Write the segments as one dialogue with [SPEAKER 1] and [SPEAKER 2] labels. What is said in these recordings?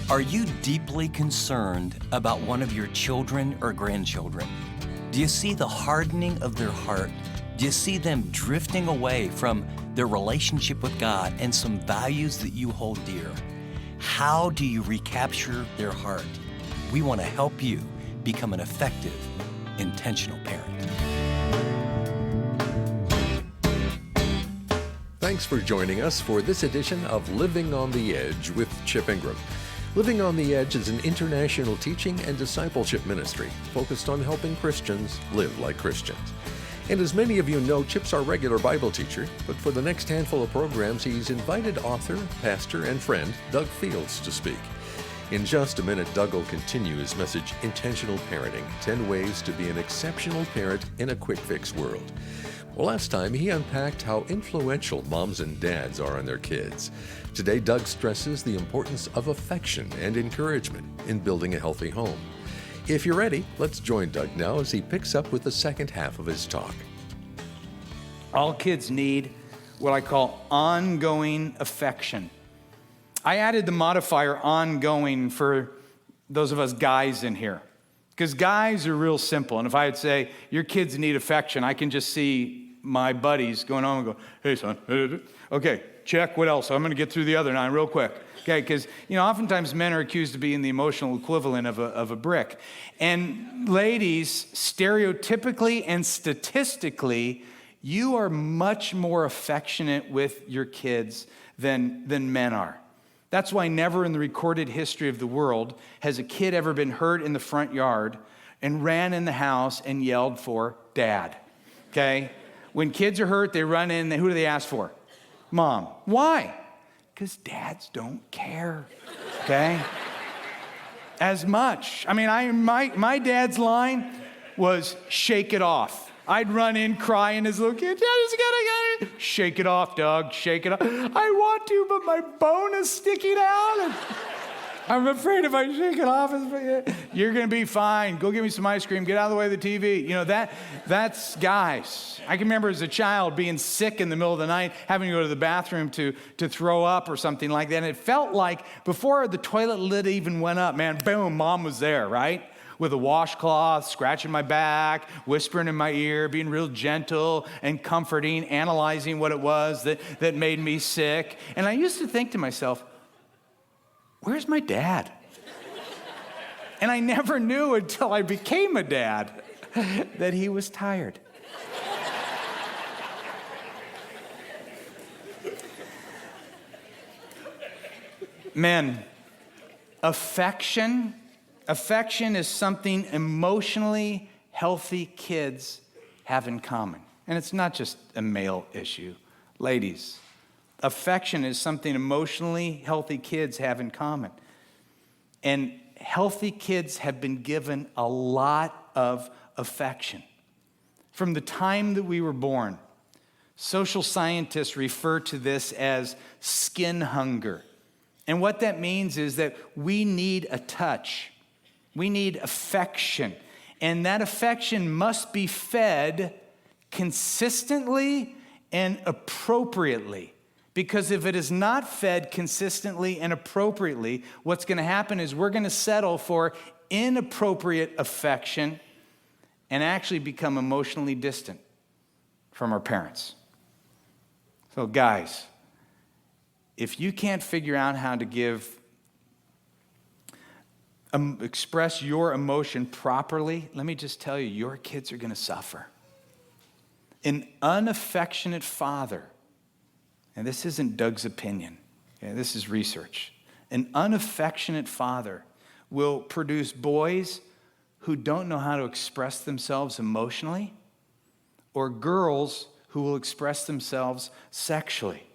[SPEAKER 1] Are you deeply concerned about one of your children or grandchildren? Do you see the hardening of their heart? Do you see them drifting away from their relationship with God and some values that you hold dear? How do you recapture their heart? We want to help you become an effective, intentional parent.
[SPEAKER 2] Thanks for joining us for this edition of Living on the Edge with Chip Ingram. Living on the Edge is an international teaching and discipleship ministry focused on helping Christians live like Christians. And as many of you know, Chip's our regular Bible teacher, but for the next handful of programs, he's invited author, pastor, and friend Doug Fields to speak. In just a minute, Doug will continue his message, Intentional Parenting, 10 Ways to be an Exceptional Parent in a Quick Fix World. Well, last time he unpacked how influential moms and dads are on their kids. Today, Doug stresses the importance of affection and encouragement in building a healthy home. If you're ready, let's join Doug now as he picks up with the second half of his talk.
[SPEAKER 3] All kids need what I call ongoing affection. I added the modifier ongoing for those of us guys in here, because guys are real simple. And if I would say, your kids need affection, I can just see my buddies going on and go, hey, son, okay, check, what else? I'm going to get through the other 9 real quick. Okay, because, oftentimes men are accused of being the emotional equivalent of a brick. And ladies, stereotypically and statistically, you are much more affectionate with your kids than men are. That's why never in the recorded history of the world has a kid ever been hurt in the front yard and ran in the house and yelled for dad, okay? When kids are hurt, they run in, who do they ask for? Mom. Why? Because dads don't care, okay? As much. My dad's line was, shake it off. I'd run in crying as a little kid, Daddy's gonna shake it off, Doug, shake it off. I want to, but my bone is sticking out. And I'm afraid if I shake it off, you're gonna be fine. Go get me some ice cream, get out of the way of the TV. That's guys. I can remember as a child being sick in the middle of the night, having to go to the bathroom to throw up or something like that. And it felt like before the toilet lid even went up, man, boom, mom was there, right? With a washcloth, scratching my back, whispering in my ear, being real gentle and comforting, analyzing what it was that made me sick. And I used to think to myself, where's my dad? And I never knew until I became a dad that he was tired. Men, affection is something emotionally healthy kids have in common. And it's not just a male issue. Ladies, affection is something emotionally healthy kids have in common. And healthy kids have been given a lot of affection. From the time that we were born, social scientists refer to this as skin hunger. And what that means is that we need a touch. We need affection. And that affection must be fed consistently and appropriately. Because if it is not fed consistently and appropriately, what's going to happen is we're going to settle for inappropriate affection and actually become emotionally distant from our parents. So guys, if you can't figure out how to express your emotion properly, let me just tell you, your kids are going to suffer. An unaffectionate father, and this isn't Doug's opinion, okay, this is research. An unaffectionate father will produce boys who don't know how to express themselves emotionally, or girls who will express themselves sexually.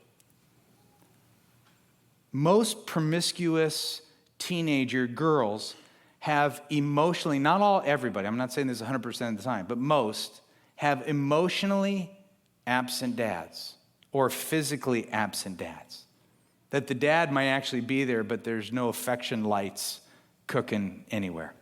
[SPEAKER 3] Most promiscuous teenager girls have emotionally, not all, everybody, I'm not saying this 100% of the time, but most have emotionally absent dads or physically absent dads. That the dad might actually be there, but there's no affection lights cooking anywhere.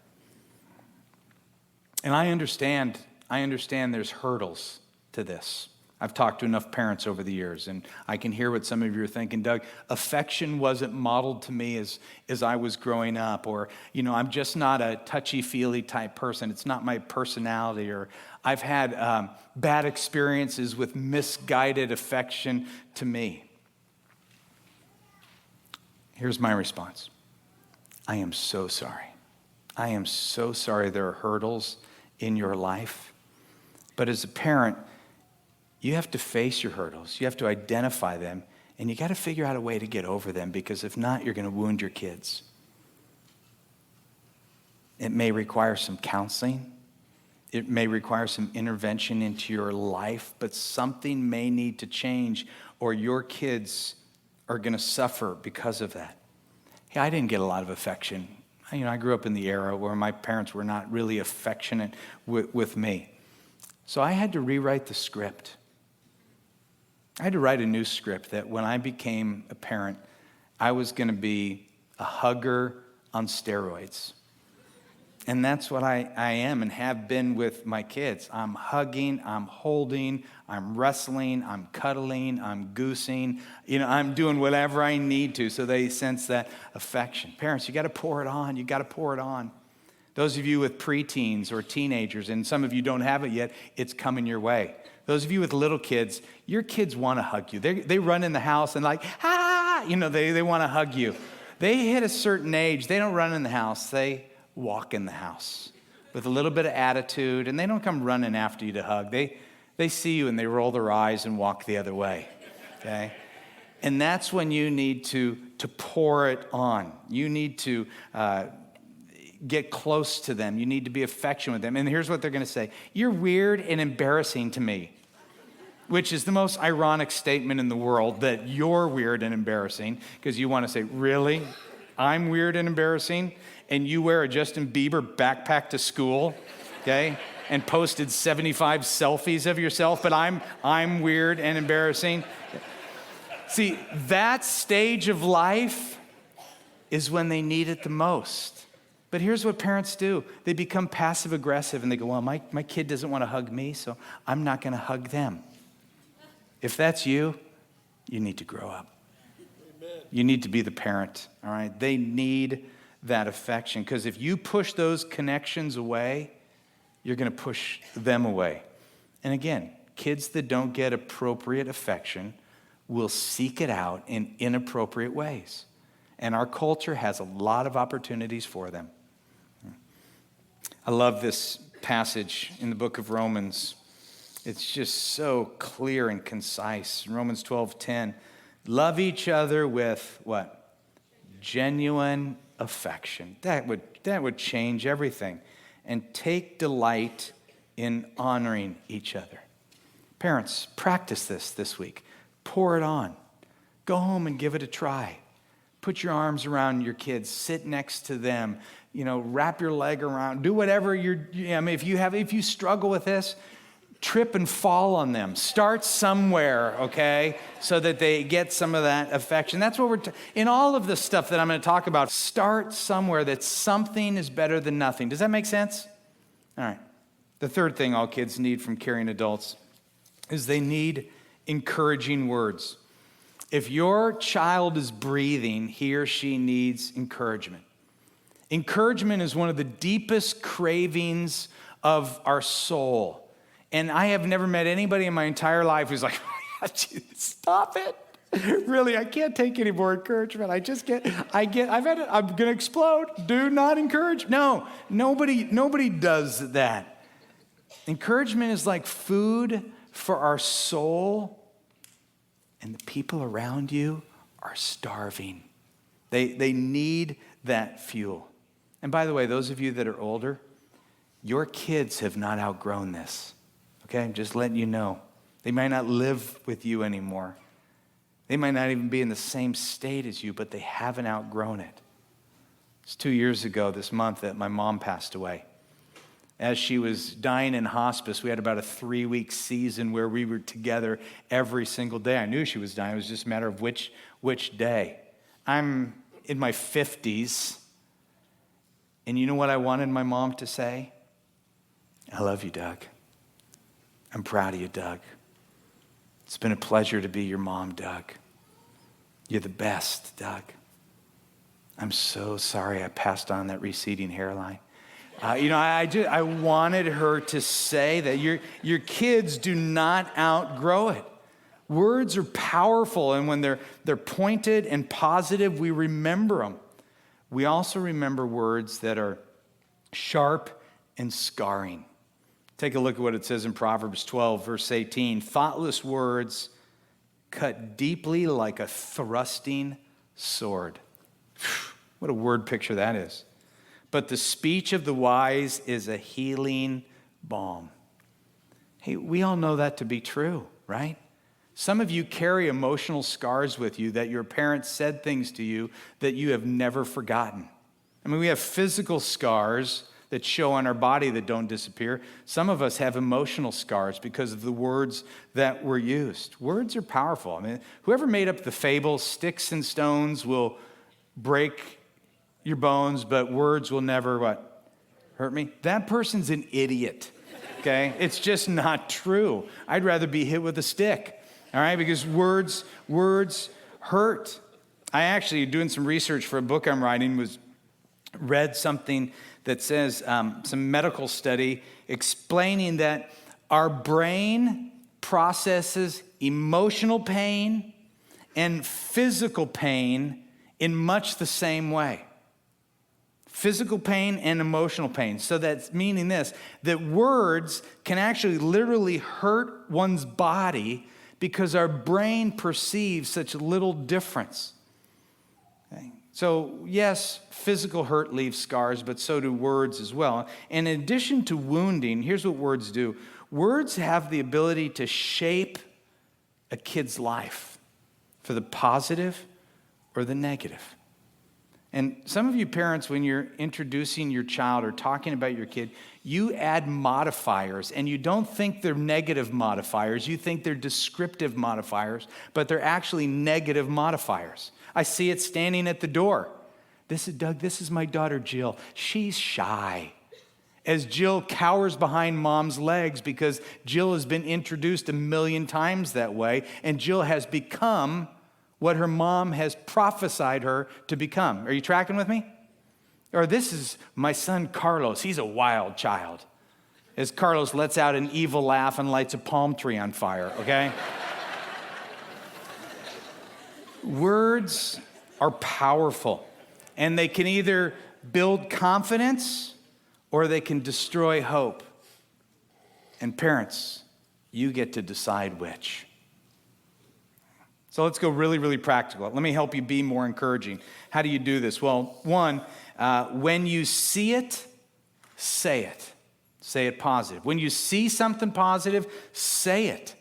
[SPEAKER 3] And I understand there's hurdles to this. I've talked to enough parents over the years, and I can hear what some of you are thinking. Doug, affection wasn't modeled to me as I was growing up, or, I'm just not a touchy-feely type person. It's not my personality, or I've had bad experiences with misguided affection to me. Here's my response. I am so sorry. I am so sorry there are hurdles in your life. But as a parent, you have to face your hurdles. You have to identify them, and you got to figure out a way to get over them, because if not, you're going to wound your kids. It may require some counseling. It may require some intervention into your life, but something may need to change, or your kids are going to suffer because of that. Hey, I didn't get a lot of affection. I grew up in the era where my parents were not really affectionate with me. So I had to rewrite the script. I had to write a new script that when I became a parent, I was going to be a hugger on steroids. And that's what I am and have been with my kids. I'm hugging, I'm holding, I'm wrestling, I'm cuddling, I'm goosing. I'm doing whatever I need to so they sense that affection. Parents, you got to pour it on. You got to pour it on. Those of you with preteens or teenagers, and some of you don't have it yet, it's coming your way. Those of you with little kids, your kids want to hug you. They run in the house and they want to hug you. They hit a certain age, they don't run in the house, they walk in the house with a little bit of attitude, and they don't come running after you to hug. They see you and they roll their eyes and walk the other way, okay? And that's when you need to pour it on. You need to get close to them. You need to be affectionate with them. And here's what they're going to say. You're weird and embarrassing to me, which is the most ironic statement in the world, that you're weird and embarrassing, because you want to say, really? I'm weird and embarrassing? And you wear a Justin Bieber backpack to school, okay? And posted 75 selfies of yourself, but I'm weird and embarrassing. See, that stage of life is when they need it the most. But here's what parents do. They become passive aggressive and they go, well, my kid doesn't want to hug me, so I'm not going to hug them. If that's you, you need to grow up. Amen. You need to be the parent, all right? They need that affection, because if you push those connections away, you're going to push them away. And again, kids that don't get appropriate affection will seek it out in inappropriate ways. And our culture has a lot of opportunities for them. I love this passage in the book of Romans. It's just so clear and concise. Romans 12:10. Love each other with what? Genuine affection. That would change everything. And take delight in honoring each other. Parents, practice this week. Pour it on. Go home and give it a try. Put your arms around your kids. Sit next to them. Wrap your leg around. Do whatever if you struggle with this, trip and fall on them. Start somewhere, okay, so that they get some of that affection. That's what in all of the stuff that I'm going to talk about, start somewhere, that something is better than nothing. Does that make sense? All right. The third thing all kids need from caring adults is they need encouraging words. If your child is breathing, he or she needs encouragement. Encouragement is one of the deepest cravings of our soul. And I have never met anybody in my entire life who's like, stop it. Really, I can't take any more encouragement. I'm going to explode. Do not encourage. No, nobody does that. Encouragement is like food for our soul, and the people around you are starving. They need that fuel. And by the way, those of you that are older, your kids have not outgrown this. Okay, I'm just letting you know. They might not live with you anymore. They might not even be in the same state as you, but they haven't outgrown it. It's 2 years ago this month that my mom passed away. As she was dying in hospice, we had about a 3-week season where we were together every single day. I knew she was dying. It was just a matter of which day. I'm in my 50s, and you know what I wanted my mom to say? I love you, Doug. I'm proud of you, Doug. It's been a pleasure to be your mom, Doug. You're the best, Doug. I'm so sorry I passed on that receding hairline. I wanted her to say that your kids do not outgrow it. Words are powerful, and when they're pointed and positive, we remember them. We also remember words that are sharp and scarring. Take a look at what it says in Proverbs 12, verse 18. Thoughtless words cut deeply like a thrusting sword. What a word picture that is. But the speech of the wise is a healing balm. Hey, we all know that to be true, right? Some of you carry emotional scars with you that your parents said things to you that you have never forgotten. I mean, we have physical scars that show on our body that don't disappear. Some of us have emotional scars because of the words that were used. Words are powerful. I mean, whoever made up the fable, sticks and stones will break your bones, but words will never what? Hurt me? That person's an idiot, okay? It's just not true. I'd rather be hit with a stick, all right? Because words hurt. I actually, doing some research for a book I'm writing, read something that says, some medical study explaining that our brain processes emotional pain and physical pain in much the same way. Physical pain and emotional pain. So that's meaning this, that words can actually literally hurt one's body because our brain perceives such little difference. Okay? So yes, physical hurt leaves scars, but so do words as well. And in addition to wounding, here's what words do. Words have the ability to shape a kid's life for the positive or the negative. And some of you parents, when you're introducing your child or talking about your kid, you add modifiers, and you don't think they're negative modifiers. You think they're descriptive modifiers, but they're actually negative modifiers. I see it standing at the door. This is my daughter, Jill. She's shy. As Jill cowers behind mom's legs because Jill has been introduced 1,000,000 times that way, and Jill has become what her mom has prophesied her to become. Are you tracking with me? Or this is my son, Carlos. He's a wild child. As Carlos lets out an evil laugh and lights a palm tree on fire, okay? Words are powerful, and they can either build confidence or they can destroy hope. And parents, you get to decide which. So let's go really, really practical. Let me help you be more encouraging. How do you do this? Well, one, when you see it, say it. Say it positive. When you see something positive, say it.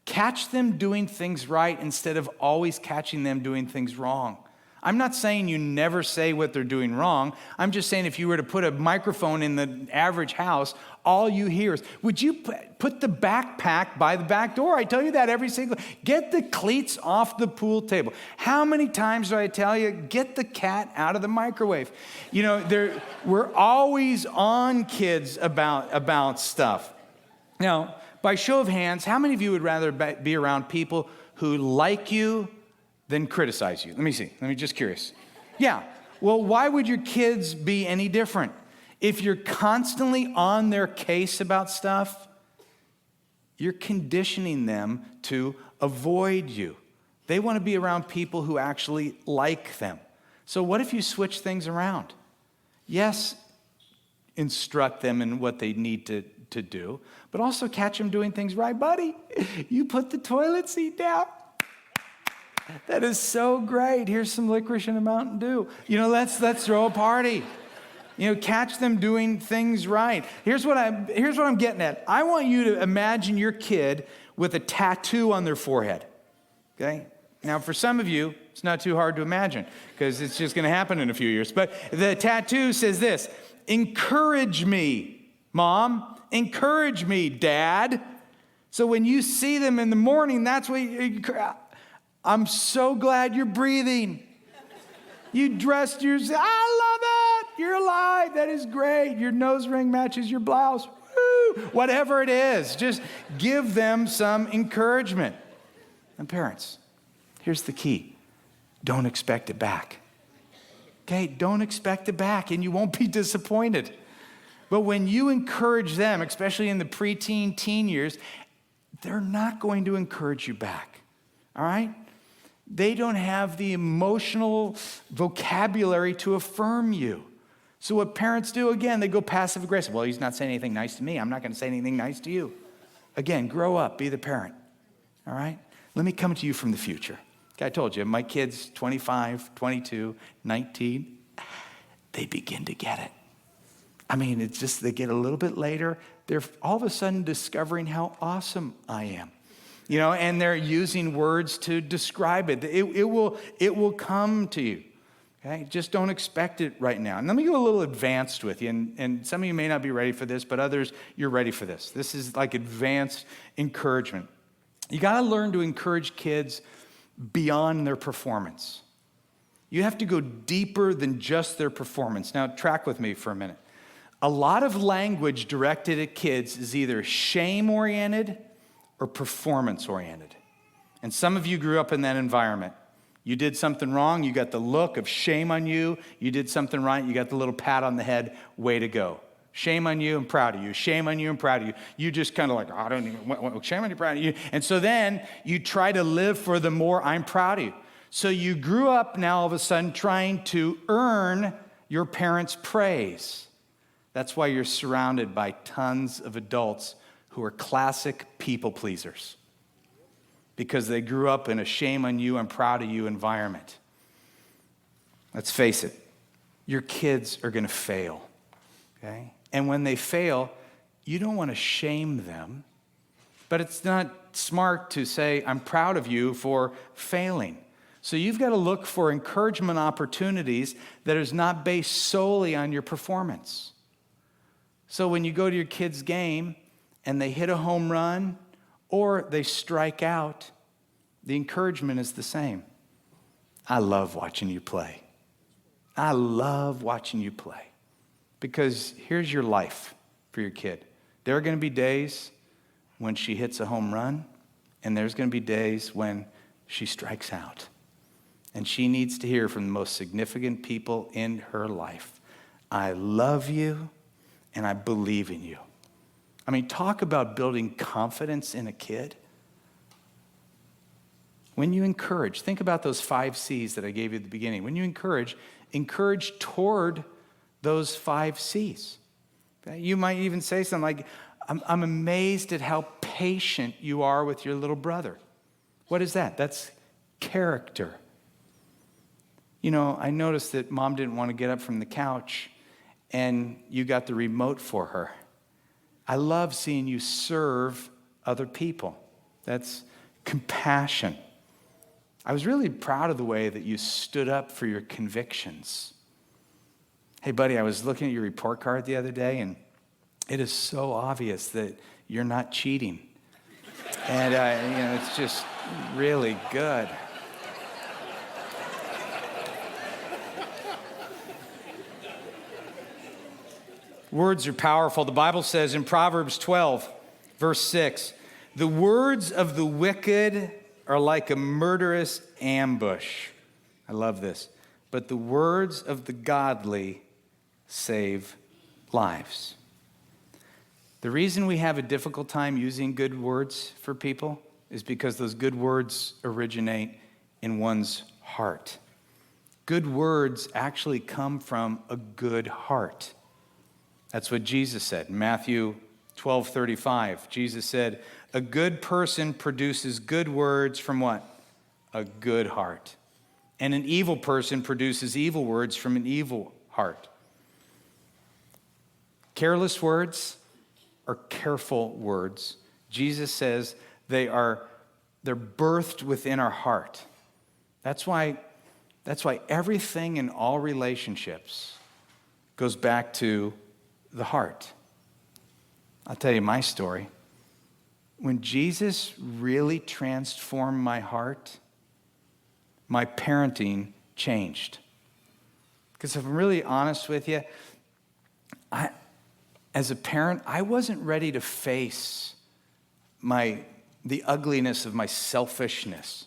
[SPEAKER 3] Catch them doing things right instead of always catching them doing things wrong. I'm not saying you never say what they're doing wrong. I'm just saying if you were to put a microphone in the average house, all you hear is, would you put the backpack by the back door? I tell you that every single, get the cleats off the pool table. How many times do I tell you, get the cat out of the microwave? You know, we're always on kids about stuff. Now, by show of hands, how many of you would rather be around people who like you than criticize you? Let me see. Let me just curious. Yeah. Well, why would your kids be any different? If you're constantly on their case about stuff, you're conditioning them to avoid you. They want to be around people who actually like them. So what if you switch things around? Yes, instruct them in what they need to do, but also catch them doing things right. Buddy, you put the toilet seat down. That is so great. Here's some licorice and a Mountain Dew. You know, let's throw a party. You know, catch them doing things right. Here's what I'm getting at. I want you to imagine your kid with a tattoo on their forehead. Okay? Now, for some of you, it's not too hard to imagine because it's just going to happen in a few years. But the tattoo says this: encourage me, Mom. Encourage me, Dad. So when you see them in the morning, that's what I'm so glad you're breathing. You dressed yourself. I love it. You're alive. That is great. Your nose ring matches your blouse. Woo! Whatever it is, just give them some encouragement. And parents, here's the key. Don't expect it back. Okay, don't expect it back and you won't be disappointed. But when you encourage them, especially in the preteen, teen years, they're not going to encourage you back, all right? They don't have the emotional vocabulary to affirm you. So what parents do, again, they go passive aggressive. Well, he's not saying anything nice to me. I'm not going to say anything nice to you. Again, grow up, be the parent, all right? Let me come to you from the future. Okay, I told you, my kids, 25, 22, 19, they begin to get it. I mean, it's just they get a little bit later. They're all of a sudden discovering how awesome I am. You know, and they're using words to describe it. It will come to you. Okay? Just don't expect it right now. And let me go a little advanced with you. And some of you may not be ready for this, but others, you're ready for this. This is like advanced encouragement. You got to learn to encourage kids beyond their performance. You have to go deeper than just their performance. Now, track with me for a minute. A lot of language directed at kids is either shame-oriented or performance-oriented. And some of you grew up in that environment. You did something wrong, you got the look of shame on you. You did something right, you got the little pat on the head, way to go. Shame on you, I'm proud of you. Shame on you, I'm proud of you. You just kind of like, I don't even, shame on you, proud of you. And so then you try to live for the more I'm proud of you. So you grew up now all of a sudden trying to earn your parents' praise. That's why you're surrounded by tons of adults who are classic people pleasers because they grew up in a shame on you, I'm proud of you environment. Let's face it, your kids are going to fail, okay? And when they fail, you don't want to shame them, but it's not smart to say, I'm proud of you for failing. So you've got to look for encouragement opportunities that is not based solely on your performance. So when you go to your kid's game and they hit a home run or they strike out, the encouragement is the same. I love watching you play. I love watching you play. Because here's your life for your kid. There are going to be days when she hits a home run, and there's going to be days when she strikes out. And she needs to hear from the most significant people in her life, I love you, and I believe in you. I mean, talk about building confidence in a kid. When you encourage, think about those 5 C's that I gave you at the beginning. When you encourage toward those 5 C's. Okay? You might even say something like, I'm amazed at how patient you are with your little brother. What is that? That's character. You know, I noticed that Mom didn't want to get up from the couch, and you got the remote for her. I love seeing you serve other people. That's compassion. I was really proud of the way that you stood up for your convictions. Hey, buddy, I was looking at your report card the other day, and it is so obvious that you're not cheating. And, it's just really good. Words are powerful. The Bible says in Proverbs 12, verse 6, the words of the wicked are like a murderous ambush. I love this. But the words of the godly save lives. The reason we have a difficult time using good words for people is because those good words originate in one's heart. Good words actually come from a good heart. That's what Jesus said. In Matthew 12:35, Jesus said, a good person produces good words from what? A good heart. And an evil person produces evil words from an evil heart. Careless words are careful words. Jesus says they're birthed within our heart. That's why everything in all relationships goes back to the heart. I'll tell you my story. When Jesus really transformed my heart, my parenting changed. Because if I'm really honest with you, as a parent, I wasn't ready to face my the ugliness of my selfishness.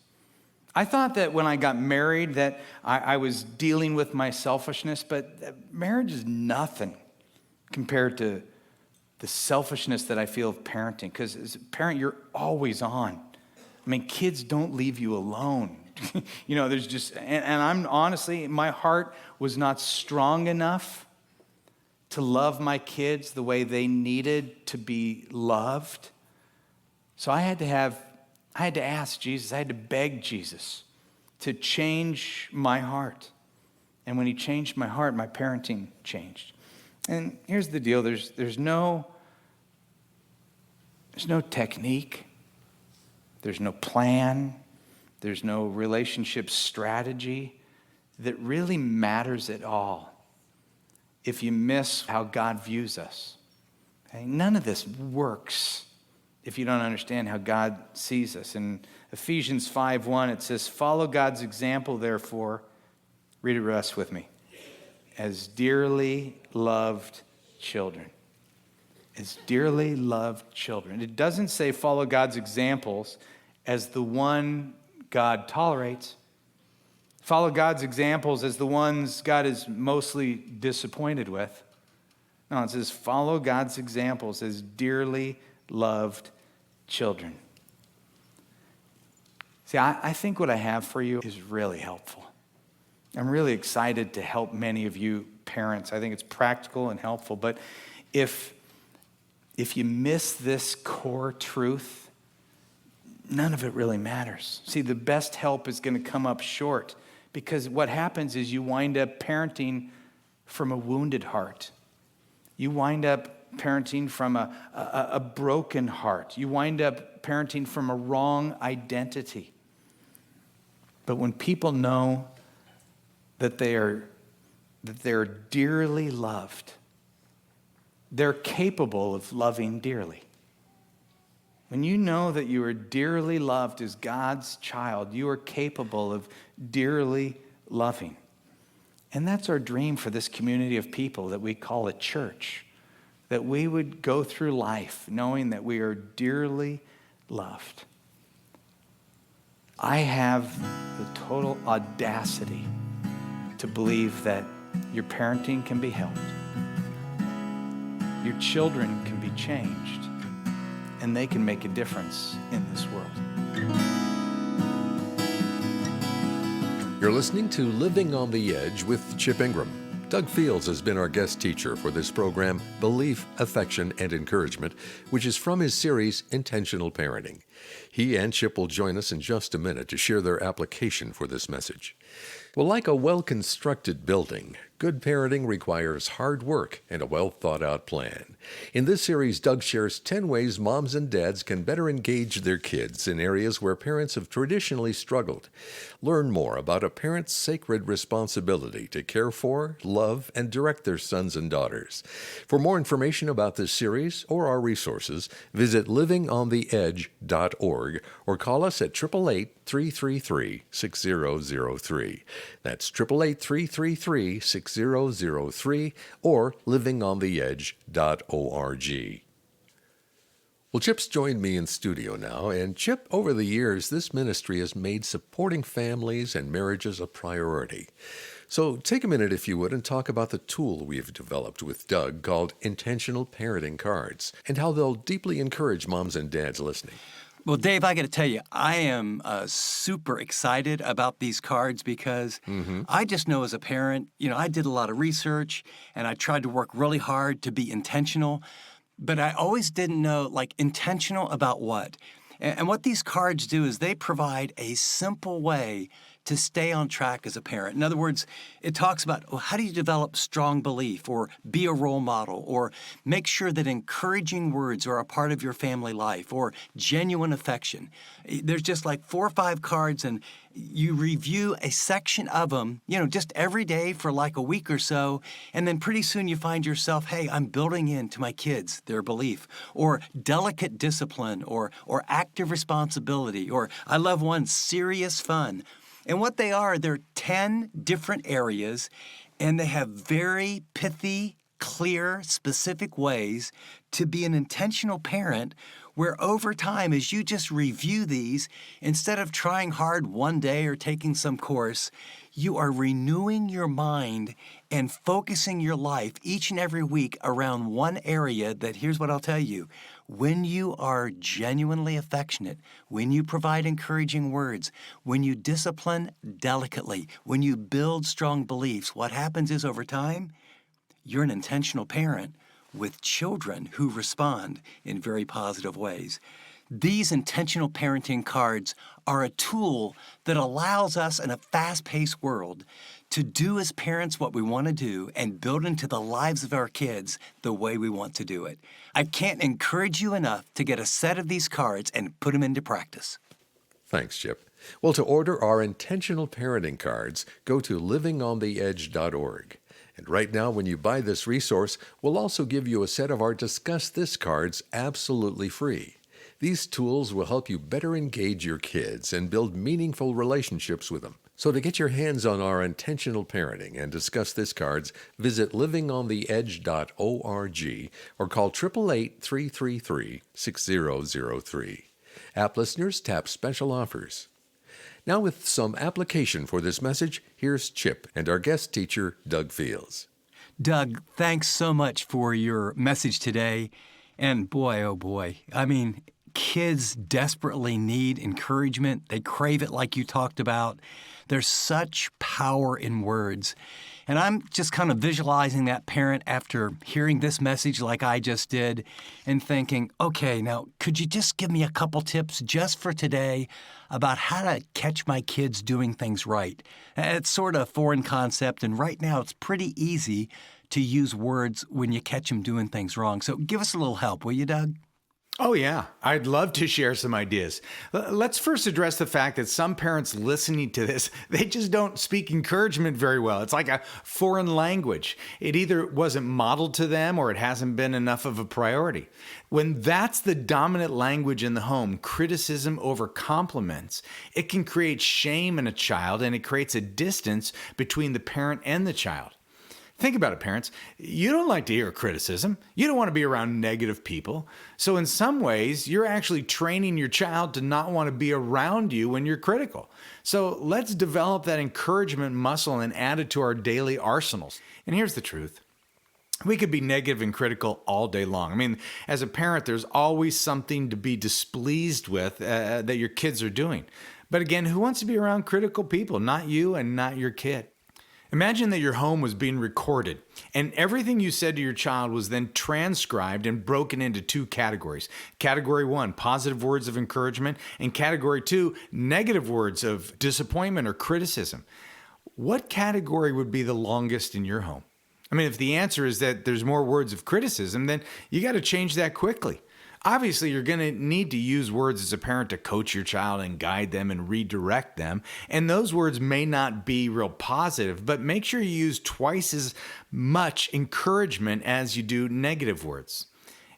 [SPEAKER 3] I thought that when I got married that I was dealing with my selfishness, but marriage is nothing compared to the selfishness that I feel of parenting. Because as a parent, you're always on. I mean, kids don't leave you alone. There's just, and I'm honestly, my heart was not strong enough to love my kids the way they needed to be loved. So I had to ask Jesus, I had to beg Jesus to change my heart. And when he changed my heart, my parenting changed. And here's the deal, there's no technique, there's no plan, there's no relationship strategy that really matters at all if you miss how God views us. Okay? None of this works if you don't understand how God sees us. In Ephesians 5:1, it says, "Follow God's example, therefore," read the rest with me, "as dearly loved children." As dearly loved children. It doesn't say follow God's examples as the one God tolerates. Follow God's examples as the ones God is mostly disappointed with. No, it says follow God's examples as dearly loved children. See, I think what I have for you is really helpful. I'm really excited to help many of you parents. I think it's practical and helpful. But if you miss this core truth, none of it really matters. See, the best help is going to come up short because what happens is you wind up parenting from a wounded heart. You wind up parenting from a broken heart. You wind up parenting from a wrong identity. But when people know that they are dearly loved, they're capable of loving dearly. When you know that you are dearly loved as God's child, you are capable of dearly loving. And that's our dream for this community of people that we call a church, that we would go through life knowing that we are dearly loved. I have the total audacity to believe that your parenting can be helped. Your children can be changed, and they can make a difference in this world.
[SPEAKER 2] You're listening to Living on the Edge with Chip Ingram. Doug Fields has been our guest teacher for this program, Belief, Affection, and Encouragement, which is from his series, Intentional Parenting. He and Chip will join us in just a minute to share their application for this message. Well, like a well-constructed building, good parenting requires hard work and a well-thought-out plan. In this series, Doug shares 10 ways moms and dads can better engage their kids in areas where parents have traditionally struggled. Learn more about a parent's sacred responsibility to care for, love, and direct their sons and daughters. For more information about this series or our resources, visit livingontheedge.org or call us at 888-333-6003. That's 888-333-6003 or livingontheedge.org. Well, Chip's joined me in studio now, and Chip, over the years, this ministry has made supporting families and marriages a priority. So take a minute, if you would, and talk about the tool we've developed with Doug called Intentional Parenting Cards and how they'll deeply encourage moms and dads listening.
[SPEAKER 1] Well, Dave, I got to tell you, I am super excited about these cards because I just know as a parent, I did a lot of research and I tried to work really hard to be intentional, but I always didn't know, intentional about what. And what these cards do is they provide a simple way to stay on track as a parent. In other words, it talks about how do you develop strong belief or be a role model or make sure that encouraging words are a part of your family life or genuine affection. There's just 4 or 5 cards and you review a section of them, just every day for a week or so. And then pretty soon you find yourself, hey, I'm building into my kids their belief or delicate discipline or active responsibility or I love one, serious fun. And what they are, they're 10 different areas, and they have very pithy, clear, specific ways to be an intentional parent where over time, as you just review these, instead of trying hard one day or taking some course, you are renewing your mind and focusing your life each and every week around one area that, here's what I'll tell you, when you are genuinely affectionate, when you provide encouraging words, when you discipline delicately, when you build strong beliefs, what happens is over time, you're an intentional parent with children who respond in very positive ways. These intentional parenting cards are a tool that allows us in a fast-paced world to do as parents what we want to do and build into the lives of our kids the way we want to do it. I can't encourage you enough to get a set of these cards and put them into practice.
[SPEAKER 2] Thanks, Chip. Well, to order our intentional parenting cards, go to livingontheedge.org. And right now, when you buy this resource, we'll also give you a set of our Discuss This cards absolutely free. These tools will help you better engage your kids and build meaningful relationships with them. So to get your hands on our intentional parenting and Discuss This cards, visit livingontheedge.org or call 888-333-6003. App listeners, tap special offers. Now with some application for this message, here's Chip and our guest teacher, Doug Fields.
[SPEAKER 1] Doug, thanks so much for your message today. And boy, oh boy, kids desperately need encouragement. They crave it like you talked about. There's such power in words. And I'm just kind of visualizing that parent after hearing this message like I just did and thinking, okay, now could you just give me a couple tips just for today about how to catch my kids doing things right? It's sort of a foreign concept, and right now it's pretty easy to use words when you catch them doing things wrong. So give us a little help, will you, Doug?
[SPEAKER 3] Oh, yeah. I'd love to share some ideas. Let's first address the fact that some parents listening to this, they just don't speak encouragement very well. It's like a foreign language. It either wasn't modeled to them or it hasn't been enough of a priority. When that's the dominant language in the home, criticism over compliments, it can create shame in a child, and it creates a distance between the parent and the child. Think about it, parents. You don't like to hear criticism. You don't want to be around negative people. So in some ways, you're actually training your child to not want to be around you when you're critical. So let's develop that encouragement muscle and add it to our daily arsenals. And here's the truth. We could be negative and critical all day long. As a parent, there's always something to be displeased with that your kids are doing. But again, who wants to be around critical people? Not you and not your kid. Imagine that your home was being recorded and everything you said to your child was then transcribed and broken into two categories. Category 1, positive words of encouragement, and category 2, negative words of disappointment or criticism. What category would be the longest in your home? If the answer is that there's more words of criticism, then you got to change that quickly. Obviously, you're going to need to use words as a parent to coach your child and guide them and redirect them. And those words may not be real positive, but make sure you use twice as much encouragement as you do negative words.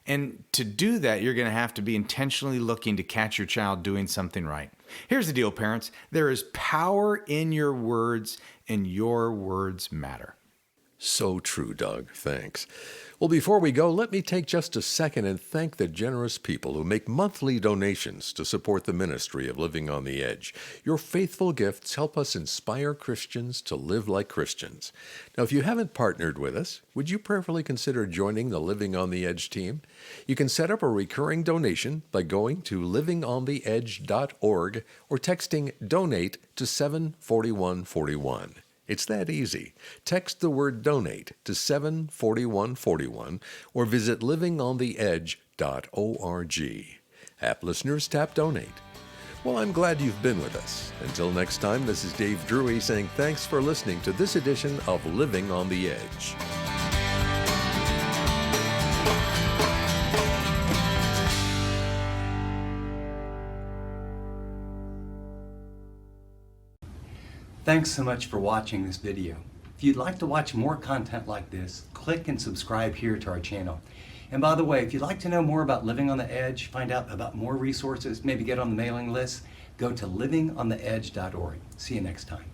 [SPEAKER 3] And to do that, you're going to have to be intentionally looking to catch your child doing something right. Here's the deal, parents. There is power in your words, and your words matter.
[SPEAKER 2] So true, Doug. Thanks. Well, before we go, let me take just a second and thank the generous people who make monthly donations to support the ministry of Living on the Edge. Your faithful gifts help us inspire Christians to live like Christians. Now, if you haven't partnered with us, would you prayerfully consider joining the Living on the Edge team? You can set up a recurring donation by going to livingontheedge.org or texting DONATE to 74141. It's that easy. Text the word donate to 74141 or visit livingontheedge.org. App listeners, tap donate. Well, I'm glad you've been with us. Until next time, this is Dave Drury saying thanks for listening to this edition of Living on the Edge.
[SPEAKER 1] Thanks so much for watching this video. If you'd like to watch more content like this, click and subscribe here to our channel. And by the way, if you'd like to know more about Living on the Edge, find out about more resources, maybe get on the mailing list, go to livingontheedge.org. See you next time.